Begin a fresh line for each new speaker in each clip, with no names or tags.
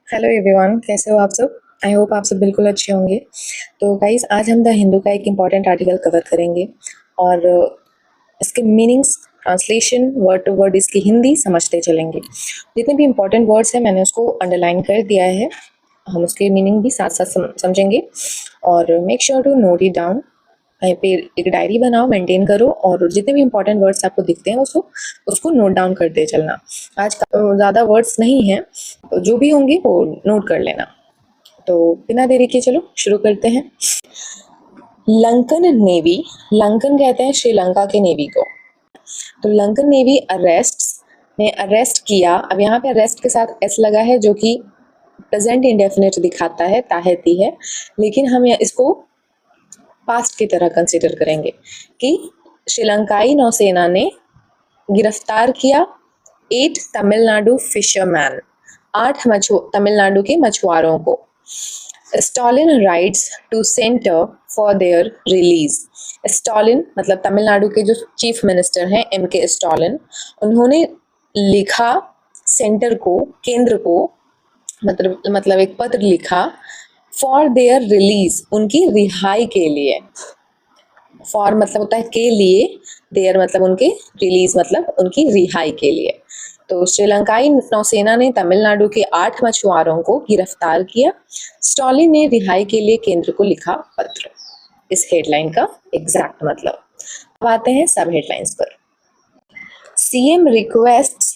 Hello everyone, कैसे हो आप सब? आई होप आप सब बिल्कुल अच्छे होंगे। तो गाइस, आज हम द हिंदू का एक इम्पॉर्टेंट आर्टिकल कवर करेंगे और इसके meanings, translation, word to word इसकी हिंदी समझते चलेंगे। जितने भी इम्पोर्टेंट वर्ड्स हैं मैंने उसको अंडरलाइन कर दिया है। हम उसके मीनिंग भी साथ साथ समझेंगे और make sure to note it down. कहीं पे एक डायरी बनाओ, मेंटेन करो और जितने भी इंपॉर्टेंट वर्ड्स आपको दिखते हैं उसको उसको नोट डाउन करते चलना। आज ज़्यादा वर्ड्स नहीं हैं, तो जो भी होंगे वो नोट कर लेना। तो बिना देरी के चलो शुरू करते हैं। लंकन नेवी, लंकन कहते हैं श्रीलंका के नेवी को। तो लंकन नेवी अरेस्ट ने अरेस्ट किया। अब यहाँ पे अरेस्ट के साथ एस लगा है जो कि प्रेजेंट इंडेफिनिट दिखाता है, ताहती है, लेकिन हम इसको पास्ट की तरह कंसिडर करेंगे कि श्रीलंकाई नौसेना ने गिरफ्तार किया 8 तमिलनाडु फिशरमैन, 8 तमिलनाडु के मछुआरों को। Stalin writes to centre for their release. Stalin मतलब तमिलनाडु के जो चीफ मिनिस्टर हैं एम के स्टॉलिन, उन्होंने लिखा सेंटर को, केंद्र को, मतलब एक पत्र लिखा फॉर देयर रिलीज, उनकी रिहाई के लिए। फॉर मतलब होता है के लिए, देयर मतलब उनके, रिलीज मतलब उनकी रिहाई के लिए। तो श्रीलंकाई नौसेना ने तमिलनाडु के 8 मछुआरों को गिरफ्तार किया। स्टॉलिन ने रिहाई के लिए केंद्र को लिखा पत्र। इस हेडलाइन का एग्जैक्ट मतलब। अब आते हैं सब हेडलाइंस पर। सीएम रिक्वेस्ट,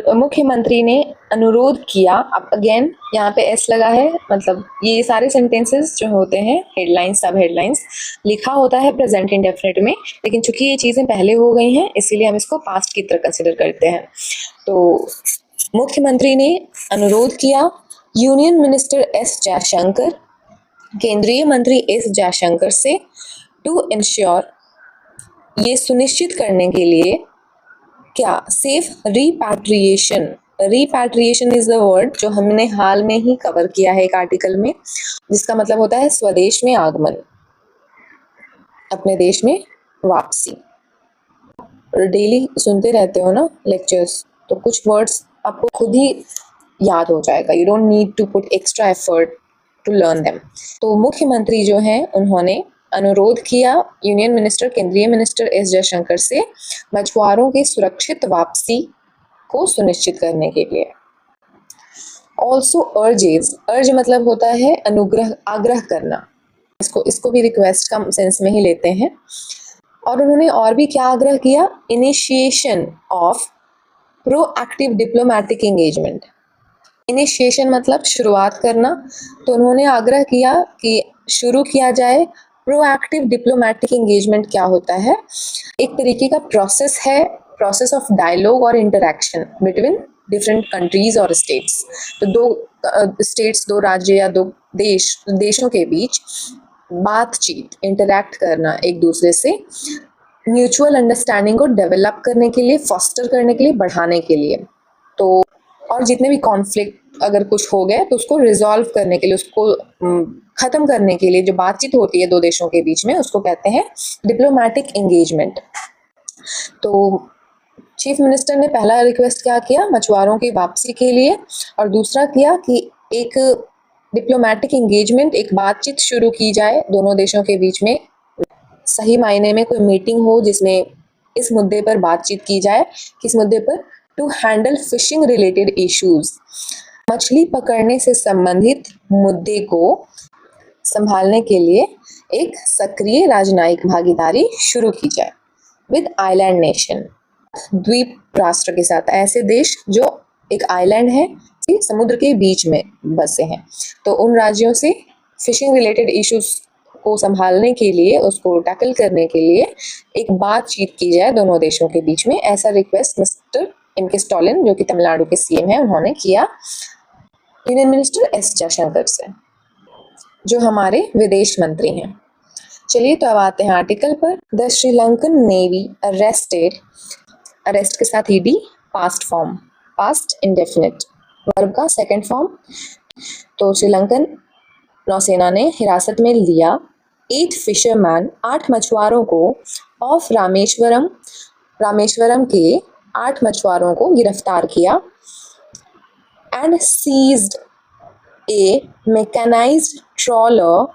मुख्यमंत्री ने अनुरोध किया। अब अगेन यहाँ पे एस लगा है, मतलब ये सारे सेंटेंसेस जो होते हैं, हेडलाइंस, सब हेडलाइंस, लिखा होता है प्रेजेंट इंडेफिनिट में, लेकिन चूंकि ये चीज़ें पहले हो गई हैं इसीलिए हम इसको पास्ट की तरह कंसिडर करते हैं। तो मुख्यमंत्री ने अनुरोध किया। यूनियन मिनिस्टर एस जयशंकर, केंद्रीय मंत्री एस जयशंकर से, टू इंश्योर, ये सुनिश्चित करने के लिए, क्या, safe repatriation. Repatriation is the word जो हमने हाल में ही कवर किया है एक आर्टिकल में, जिसका मतलब होता है स्वदेश में आगमन, अपने देश में वापसी। डेली सुनते रहते हो ना लेक्चर्स, तो कुछ वर्ड्स आपको खुद ही याद हो जाएगा। You don't need to put extra effort to learn them. तो मुख्यमंत्री जो हैं उन्होंने अनुरोध किया यूनियन मिनिस्टर, केंद्रीय मिनिस्टर एस जयशंकर से मछुआरों की सुरक्षित वापसी को सुनिश्चित करने के लिए। ऑल्सो अर्जेस, अर्ज मतलब होता है अनुग्रह, आग्रह करना, इसको भी रिक्वेस्ट का सेंस में ही लेते हैं। और उन्होंने और भी क्या आग्रह किया, initiation of proactive diplomatic engagement. Initiation मतलब शुरुआत करना, तो उन्होंने आग्रह किया कि शुरू किया जाए प्रोएक्टिव डिप्लोमेटिक एंगेजमेंट। क्या होता है, एक तरीके का प्रोसेस है, प्रोसेस ऑफ डायलॉग और इंटरेक्शन बिटवीन डिफरेंट कंट्रीज और स्टेट्स। तो दो स्टेट्स, दो राज्य या दो देशों के बीच बातचीत, इंटरेक्ट करना एक दूसरे से, म्यूचुअल अंडरस्टैंडिंग को डेवलप करने के लिए, फॉस्टर करने के लिए, बढ़ाने के लिए। तो और जितने भी कॉन्फ्लिक्ट अगर कुछ हो गए तो उसको रिजॉल्व करने के लिए, उसको खत्म करने के लिए जो बातचीत होती है दो देशों के बीच में, उसको कहते हैं डिप्लोमेटिक एंगेजमेंट। तो चीफ मिनिस्टर ने पहला रिक्वेस्ट क्या किया, मछुआरों की वापसी के लिए, और दूसरा किया कि एक डिप्लोमेटिक एंगेजमेंट, एक बातचीत शुरू की जाए दोनों देशों के बीच में। सही मायने में कोई मीटिंग हो जिसमें इस मुद्दे पर बातचीत की जाए। किस मुद्दे पर, to handle fishing related issues, मछली पकड़ने से संबंधित मुद्दे को संभालने के लिए एक सक्रिय राजनयिक भागीदारी शुरू की जाए विद आइलैंड नेशन, द्वीप राष्ट्र के साथ, ऐसे देश जो एक आइलैंड है, समुद्र के बीच में बसे हैं, तो उन राज्यों से फिशिंग रिलेटेड इश्यूज को संभालने के लिए, उसको टैकल करने के लिए एक बातचीत की जाए दोनों देशों के बीच में। ऐसा request mister M K Stalin, जो कि तमिलनाडु के सीएम हैं, उन्होंने किया यूनियन मिनिस्टर एस जयशंकर से, जो हमारे विदेश मंत्री हैं। चलिए तो अब आते हैं आर्टिकल पर। The Sri Lankan navy arrested, arrest के साथ ED, past form, past indefinite, verb का सेकंड फॉर्म। तो श्रीलंकन नौसेना ने हिरासत में लिया 8 फिशरमैन, 8 मछुआरों को, ऑफ रामेश्वरम, रामेश्वरम के 8 मछुआरों को गिरफ्तार किया, and seized, a mechanized trawler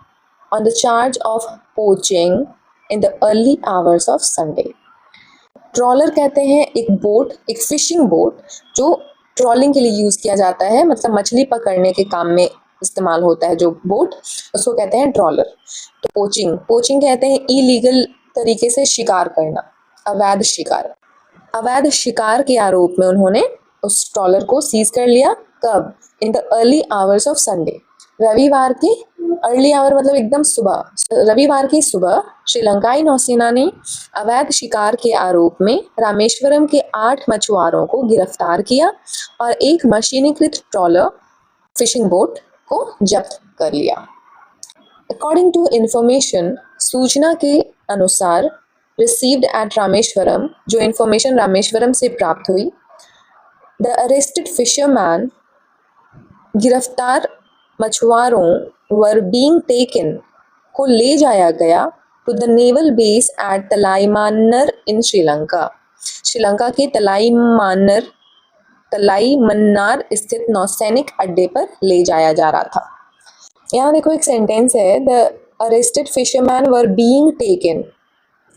on the charge of poaching in the early hours of Sunday. Trawler कहते हैं एक बोट, एक फिशिंग बोट जो ट्रॉलिंग के लिए यूज किया जाता है, मतलब मछली पकड़ने के काम में इस्तेमाल होता है जो बोट, उसको कहते हैं ट्रॉलर। तो पोचिंग, पोचिंग कहते हैं इलीगल तरीके से शिकार करना, अवैध शिकार। अवैध शिकार के आरोप में उन्होंने उस ट्रॉलर को सीज कर लिया। कब? In the early hours of Sunday, रविवार की अर्ली आवर मतलब एकदम सुबह, रविवार की सुबह श्रीलंकाई नौसेना ने अवैध शिकार के आरोप में रामेश्वरम के 8 मछुआरों को गिरफ्तार किया और एक मशीनीकृत ट्रॉलर फिशिंग बोट को जब्त कर लिया। अकॉर्डिंग टू इंफॉर्मेशन, सूचना के अनुसार रिसीव्ड एट रामेश्वरम, जो इंफॉर्मेशन रामेश्वरम से प्राप्त हुई, द अरेस्टेड फिशरमैन, गिरफ्तार मछुआरों, वर बीइंग टेकन, को ले जाया गया to the naval base at Talaimannar in Sri Lanka, Sri Lanka के तलाईमन्नार स्थित नौसैनिक अड्डे पर ले जाया जा रहा था। यहाँ देखो एक सेंटेंस है, the arrested fisherman were being taken.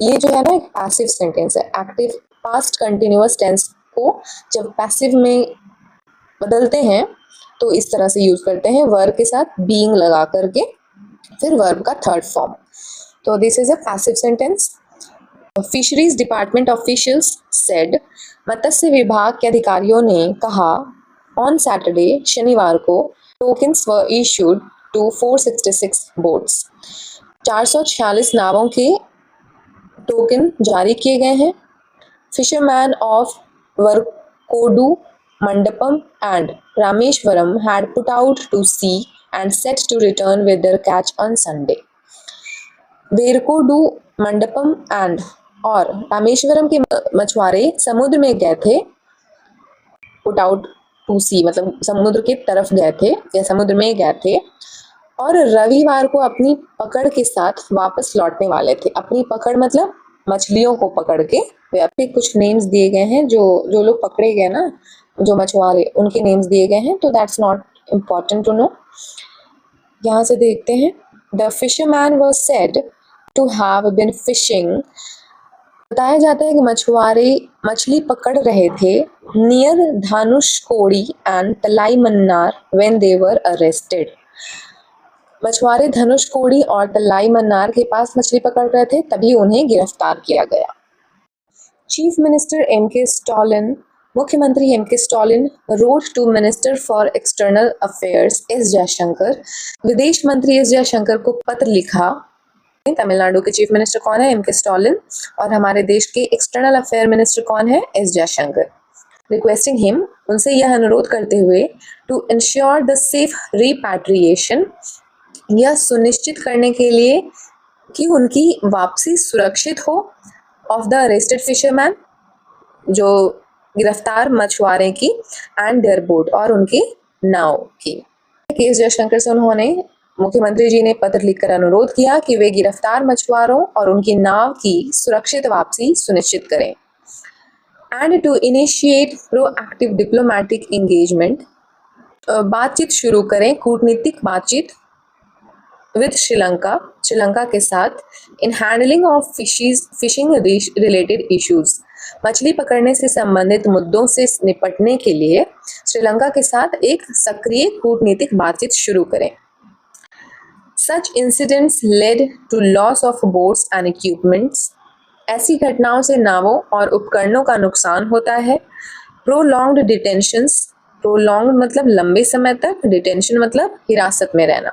ये जो है ना एक पैसिव सेंटेंस है। एक्टिव पास्ट कंटिन्यूअस टेंस को जब पैसिव में बदलते हैं तो इस तरह से यूज करते हैं, वर्ब के साथ बीइंग लगा करके, फिर वर्ब का थर्ड फॉर्म। तो this is a passive sentence. Fisheries department officials said, मत्स्य विभाग के अधिकारियों ने कहा, ऑन सैटरडे, शनिवार को, tokens were issued to 466 boats, 446 नावों के टोकन जारी किए गए हैं। Fishermen of Verkodu, Mandapam and Rameswaram had put out to sea and set to return with their catch on Sunday. Verkodu, Mandapam and और रामेश्वरम के मछुआरे समुद्र में गए थे, पुट आउट टू सी मतलब समुद्र की तरफ गए थे या समुद्र में गए थे, और रविवार को अपनी पकड़ के साथ वापस लौटने वाले थे। अपनी पकड़ मतलब मछलियों को पकड़ के, पे कुछ नेम्स दिए गए हैं, जो लोग पकड़े गए ना, जो मछुआरे, उनके नेम्स दिए गए हैं, तो that's not important to know. यहाँ से देखते हैं, the fisherman was said to have been fishing, बताया जाता है कि मछुआरे मछली पकड़ रहे थे near Dhanushkodi and Talaimannar when they were arrested. मछुआरे धनुषकोडी और तलाईमन्नार के पास मछली पकड़ रहे थे, तभी उन्हें गिरफ्तार किया गया। Chief minister M K. स्टालिन, मुख्यमंत्री M K. Stalin wrote to minister for external affairs S Jaishankar, विदेश मंत्री एस जयशंकर को पत्र लिखा। तमिलनाडु के चीफ मिनिस्टर कौन है? एम.के. स्टालिन, और हमारे देश के एक्सटर्नल अफेयर मिनिस्टर कौन है? एस जयशंकर। रिक्वेस्टिंग हिम, उनसे यह अनुरोध करते हुए, to ensure the safe repatriation, यह सुनिश्चित करने के लिए कि उनकी वापसी सुरक्षित हो, ऑफ द अरेस्टेड फिशरमैन, जो गिरफ्तार मछुआरे की, एंड देयर बोट, और उनकी नाव की। एस जयशंकर से उन्होंने, मुख्यमंत्री जी ने पत्र लिखकर अनुरोध किया कि वे गिरफ्तार मछुआरों और उनकी नाव की सुरक्षित वापसी सुनिश्चित करें। And to initiate proactive diplomatic engagement, बातचीत शुरू करें, कूटनीतिक बातचीत, विद श्रीलंका, श्रीलंका के साथ, in handling of fishing related issues, मछली पकड़ने से संबंधित मुद्दों से निपटने के लिए श्रीलंका के साथ एक सक्रिय कूटनीतिक बातचीत शुरू करें। Such incidents led to loss of boats and equipments, ऐसी घटनाओं से नावों और उपकरणों का नुकसान होता है। प्रोलॉन्ग्ड डिटेंशंस, प्रोलॉन्ग मतलब लंबे समय तक, डिटेंशन मतलब हिरासत में रहना,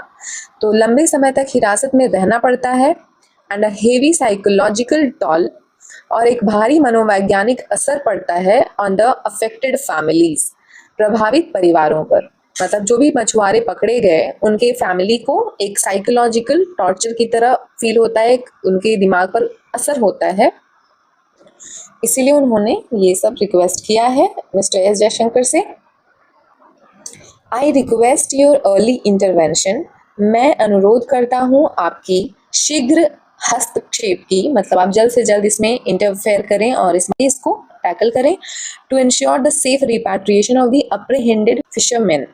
तो लंबे समय तक हिरासत में रहना पड़ता है। And a heavy psychological toll, और एक भारी मनोवैज्ञानिक असर पड़ता है ऑन द अफेक्टेड फैमिलीज, प्रभावित परिवारों पर, मतलब जो भी मछुआरे पकड़े गए उनके फैमिली को एक साइकोलॉजिकल टॉर्चर की तरह फील होता है, उनके दिमाग पर असर होता है। इसीलिए उन्होंने ये सब रिक्वेस्ट किया है मिस्टर एस जयशंकर से। I request your early intervention, मैं अनुरोध करता हूँ आपकी शीघ्र हस्तक्षेप की, मतलब आप जल्द से जल्द इसमें इंटरफेयर करें और इसको टैकल करें। To ensure the safe repatriation of the apprehended fishermen,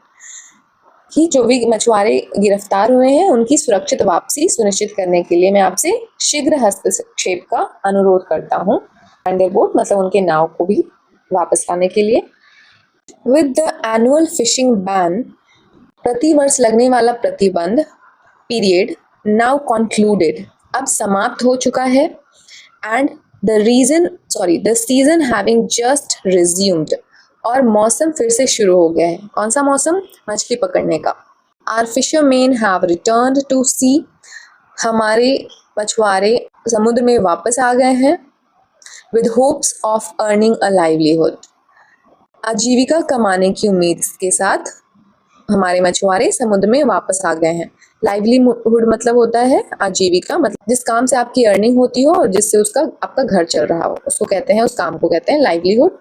कि जो भी मछुआरे गिरफ्तार हुए हैं उनकी सुरक्षित वापसी सुनिश्चित करने के लिए मैं आपसे शीघ्र हस्तक्षेप का अनुरोध करता हूँ। अंडर बोट मतलब उनके नाव को भी वापस लाने के लिए। With the annual fishing ban, प्रतिवर्ष लगने वाला प्रतिबंध पीरियड नाउ कंक्लूडेड, अब समाप्त हो चुका है। And the season having just resumed, और मौसम फिर से शुरू हो गया है। कौन सा मौसम? मछली पकड़ने का। Our fishermen have returned to sea, हमारे मछुआरे समुद्र में वापस आ गए हैं। With hopes of earning a livelihood, आजीविका कमाने की उम्मीद के साथ हमारे मछुआरे समुद्र में वापस आ गए हैं। लाइवलीहुड मतलब होता है आजीविका, मतलब जिस काम से आपकी अर्निंग होती हो और जिससे उसका आपका घर चल रहा हो, उसको कहते हैं, उस काम को कहते हैं लाइवलीहुड।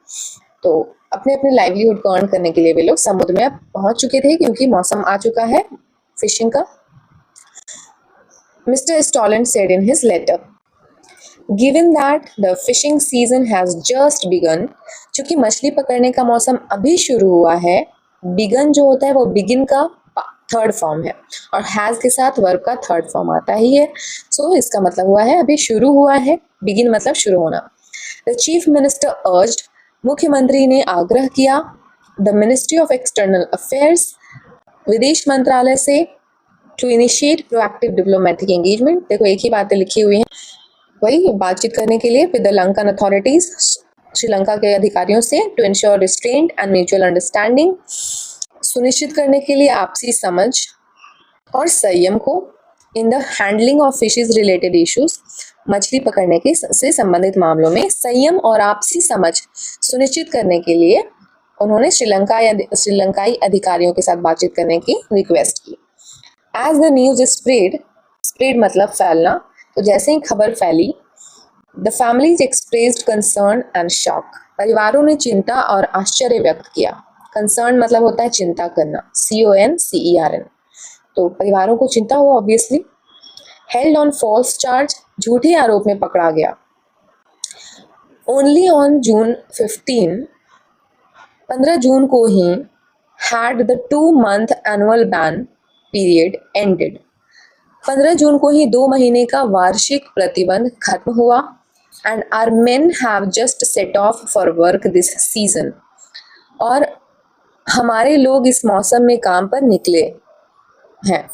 तो अपने अपने लाइवलीहुड को अर्न करने के लिए वे लोग समुद्र में अब पहुंच चुके थे क्योंकि मौसम आ चुका है फिशिंग का। Mister Stalin said in his letter, given that the fishing season has just begun, चूंकि मछली पकड़ने का मौसम अभी शुरू हुआ है। बिगन जो होता है वो बिगिन का थर्ड फॉर्म है और हैज के साथ वर्ब का थर्ड फॉर्म आता ही है। सो इसका मतलब हुआ है अभी शुरू हुआ है, बिगिन मतलब शुरू होना। द चीफ मिनिस्टर अर्ज्ड, मुख्यमंत्री ने आग्रह किया। The ministry of external affairs, विदेश मंत्रालय से, to initiate proactive diplomatic engagement, देखो एक ही बातें लिखी हुई हैं, वही बातचीत करने के लिए। With the Lankan authorities, Sri Lanka के अधिकारियों से, to ensure restraint and mutual understanding, सुनिश्चित करने के लिए आपसी समझ और संयम को। In the handling of fishes related issues, मछली पकड़ने के से संबंधित मामलों में संयम और आपसी समझ सुनिश्चित करने के लिए उन्होंने श्रीलंकाई अधिकारियों के साथ बातचीत करने की रिक्वेस्ट की। As the news spread, spread मतलब फैलना, तो जैसे ही खबर फैली, the families expressed concern and shock, परिवारों ने चिंता और आश्चर्य व्यक्त किया। कंसर्न मतलब होता है चिंता करना, CONCERN, तो परिवारों को चिंता हो obviously. Held on false charge, झूठे आरोप में पकड़ा गया। ओनली ऑन जून 15 जून को ही had the 2-month annual ban period ended, 15 जून को ही 2 महीने का वार्षिक प्रतिबंध खत्म हुआ। And our men have just set off for work this season, और हमारे लोग इस मौसम में काम पर निकले हैं।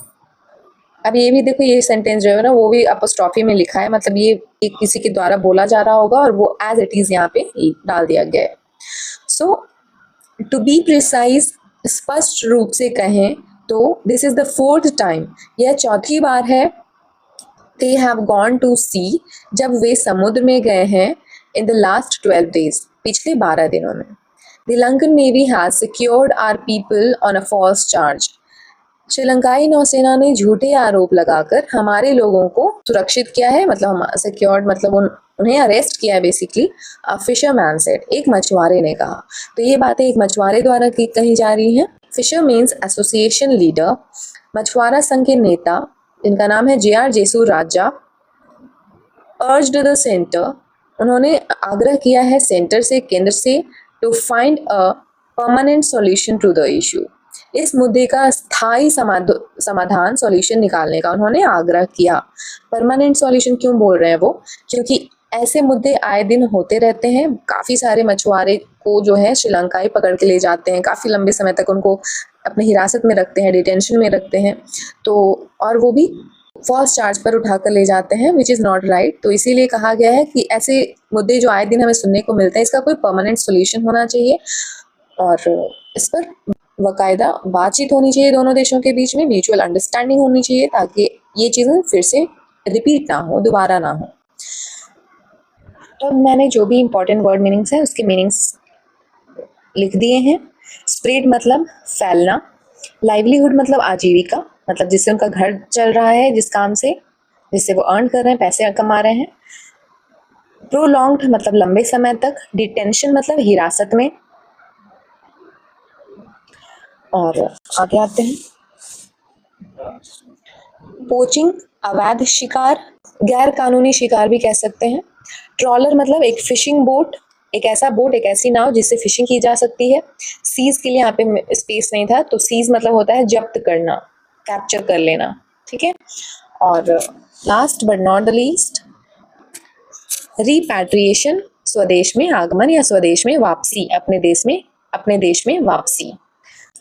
अब ये भी देखो, ये सेंटेंस जो है ना वो भी अपोस्ट्रोफी में लिखा है, मतलब ये किसी के द्वारा बोला जा रहा होगा और वो एज इट इज यहाँ पे डाल दिया गया है। सो टू बी प्रिसाइज, स्पष्ट रूप से कहें तो this is the 4th time, यह चौथी बार है। दे हैव गॉन टू सी, जब वे समुद्र में गए हैं। इन द लास्ट 12 days, पिछले 12 दिनों में। The Lankan navy has secured our people on a false charge, श्रीलंकाई नौसेना ने झूठे आरोप लगाकर हमारे लोगों को सुरक्षित किया है, मतलब सिक्योर्ड मतलब उन्हें अरेस्ट किया है बेसिकली। अ फिशरमैन सेड, एक मछुआरे ने कहा। तो ये बातें एक मछुआरे द्वारा कही जा रही हैं। फिशरमैन्स एसोसिएशन लीडर, मछुआरा संघ के नेता जिनका नाम है JR Jesu Raja, urged the centre, उन्होंने आग्रह किया है सेंटर से, केंद्र से, to find a permanent solution to the issue, इस मुद्दे का स्थायी समाधान सॉल्यूशन निकालने का उन्होंने आग्रह किया। परमानेंट सॉल्यूशन क्यों बोल रहे हैं वो? क्योंकि ऐसे मुद्दे आए दिन होते रहते हैं। काफ़ी सारे मछुआरे को जो है श्रीलंकाई पकड़ के ले जाते हैं, काफ़ी लंबे समय तक उनको अपनी हिरासत में रखते हैं, डिटेंशन में रखते हैं, तो और वो भी फॉल्स चार्ज पर उठाकर ले जाते हैं, विच इज़ नॉट राइट। तो इसीलिए कहा गया है कि ऐसे मुद्दे जो आए दिन हमें सुनने को मिलते हैं, इसका कोई परमानेंट सोल्यूशन होना चाहिए और इस पर बाकायदा बातचीत होनी चाहिए दोनों देशों के बीच में, म्यूचुअल अंडरस्टैंडिंग होनी चाहिए ताकि ये चीज़ें फिर से रिपीट ना हो, दोबारा ना हो। तो मैंने जो भी इम्पोर्टेंट वर्ड मीनिंग्स हैं उसके मीनिंग्स लिख दिए हैं। स्प्रेड मतलब फैलना, लाइवलीहुड मतलब आजीविका, मतलब जिससे उनका घर चल रहा है, जिस काम से, जिससे वो अर्न कर रहे हैं, पैसे कमा रहे हैं। प्रोलॉन्ग्ड मतलब लंबे समय तक, डिटेंशन मतलब हिरासत में। और आगे आते हैं, पोचिंग अवैध शिकार, गैर कानूनी शिकार भी कह सकते हैं। ट्रॉलर मतलब एक फिशिंग बोट, एक ऐसा बोट, एक ऐसी नाव जिससे फिशिंग की जा सकती है। सीज के लिए यहाँ पे स्पेस नहीं था, तो सीज मतलब होता है जब्त करना, कैप्चर कर लेना, ठीक है। और last but not the least, repatriation, स्वदेश में आगमन या स्वदेश में वापसी, अपने देश में वापसी।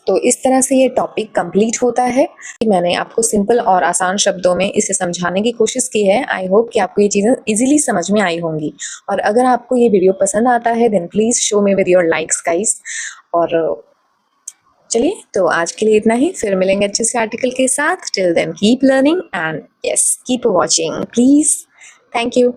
तो इस तरह से ये टॉपिक कंप्लीट होता है। मैंने आपको सिंपल और आसान शब्दों में इसे समझाने की कोशिश की है। आई होप कि आपको ये चीज़ें इजीली समझ में आई होंगी। और अगर आपको ये वीडियो पसंद आता है then please show me with your likes guys. और चलिए, तो आज के लिए इतना ही, फिर मिलेंगे अच्छे से आर्टिकल के साथ। Till then keep learning and yes keep watching please. Thank you.